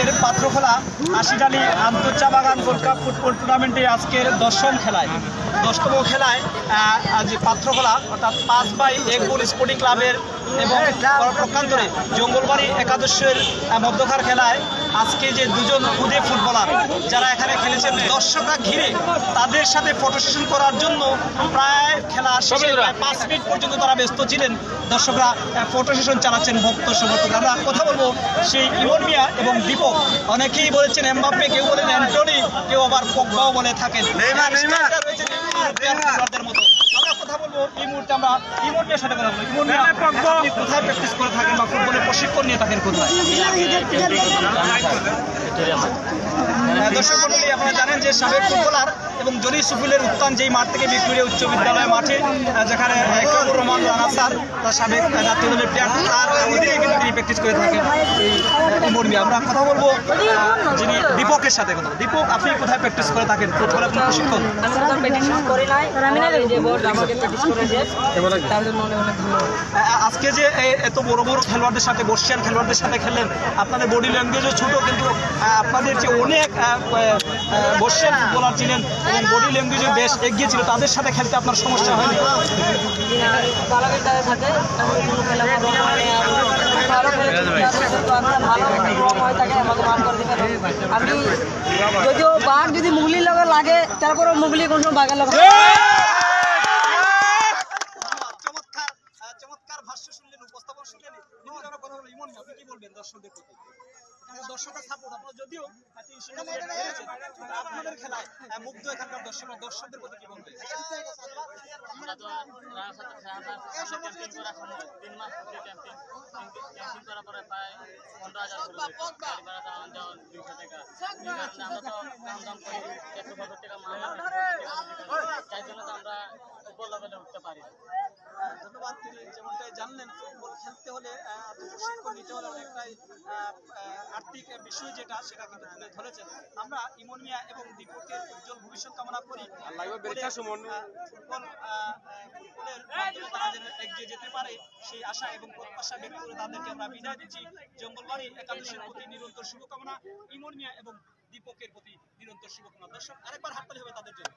আজকের পাত্রখোলা আশিডালি আন্তর্চা বাগান gold cup football টুর্নামেন্টে আজকের 10ম খেলায় 10তম খেলায় আজ পাত্রখোলা অর্থাৎ 5/1 গোল স্পোর্টিং ক্লাবের এবং প্রকান্তরে জঙ্গলবাড়ি একাদশের মধ্যকার খেলায় আজকে যে দুজন খুদে ফুটবলার যারা এখানে খেলেছেন দর্শকরা ঘিরে তাদের সাথে ফটো সেশন করার জন্য প্রায় খেলা শেষে 5 মিনিট পর্যন্ত তারা ব্যস্ত ছিলেন। দর্শকরা ফটো সেশন চালাচ্ছেন ভক্ত সমর্থক। আমরা কথা বলবো সেই ইমন মিয়া এবং দীপক। অনেকেই বলেছেন এমবাপ্পে, কেউ বলেন অ্যান্টনি, কেউ আবার পগবাও বলে থাকেন মতো। আমরা কথা বলবো এই মুহূর্তে আমরা ইমন মিয়ার সাথে কথা বলবো। ইমন মিয়া, আপনি কোথায় প্র্যাকটিস করে থাকেন বা ফুটবলের প্রশিক্ষণ নিয়ে থাকেন কোথায়? দর্শক মণ্ডলী, আপনারা জানেন যে সাবেক ফুটবলার এবং জনি সুফিলের উত্থান যেই মাঠ থেকে ভিক্টোরিয়া উচ্চ বিদ্যালয় মাঠে, যেখানে একরামুর রহমান রানা স্যার তার সাবেক জাতীয় দলের প্লেয়ার, তার অধীনে কিন্তু তিনি প্র্যাকটিস করে থাকেন এই ইমন মিয়া। আমরা কথা বলবো যিনি দীপকের সাথে কথা। দীপক, আপনি কোথায় প্র্যাকটিস করে থাকেন ফুটবলের কোনো প্রশিক্ষণ? আজকে যে এত বড় বড় খেলোয়াড়দের সাথে, বর্ষিয়ান খেলোয়াড়দের সাথে খেললেন, আপনাদের বডি ল্যাঙ্গুয়েজও ছোট, কিন্তু আপনাদের যে অনেক বর্ষিয়ান ফুটবলার ছিলেন এবং বডি ল্যাঙ্গুয়েজও বেশ এগিয়ে ছিল, তাদের সাথে খেলতে আপনার সমস্যা হয়নি? আমি যদিও বাঘ যদি মুগলির লগে লাগে, তারপরে মুগলি কোনো বাঘের লগে। চমৎকার ভাষ্য শুনলেন, উপস্থাপন শুনলেন। কথা বলবো ইমন, আপনি কি বলবেন দর্শকদের প্রতি? দর্শকের সাপোর্ট, আপনারা যদিও আপনাদের খেলায় মুগ্ধ এখানকার দর্শকদের প্রতি কি বলবেন? আমরা তো তিন মাস ক্যাম্পিং করার পরে প্রায় 15,000 200 টাকা। আমরা তো দাম দাম করি 170 টাকা মাল, তাই জন্য তো আমরা ফুটবল লেভেলে উঠতে পারি। ধন্যবাদ। তিনি যেমনটাই জানলেন, ফুটবল খেলতে হলে প্রশিক্ষণ নিতে হলে অনেকটাই আর্থিক বিষয় যেটা, সেটা কিন্তু তুলে ধরেছেন। আমরা ইমন মিয়া এবং দীপকের উজ্জ্বল ভবিষ্যৎ কামনা করি। ফুটবলের মাধ্যমে তারা যেন এগিয়ে যেতে পারে সেই আশা এবং প্রত্যাশা ব্যক্ত করে তাদেরকে আমরা বিদায় দিচ্ছি। জঙ্গলবাড়ি একাদশের প্রতি নিরন্তর শুভকামনা, ইমন মিয়া এবং দীপকের প্রতি নিরন্তর শুভকামনা। দর্শক, আরেকবার হাততালি হবে তাদের জন্য।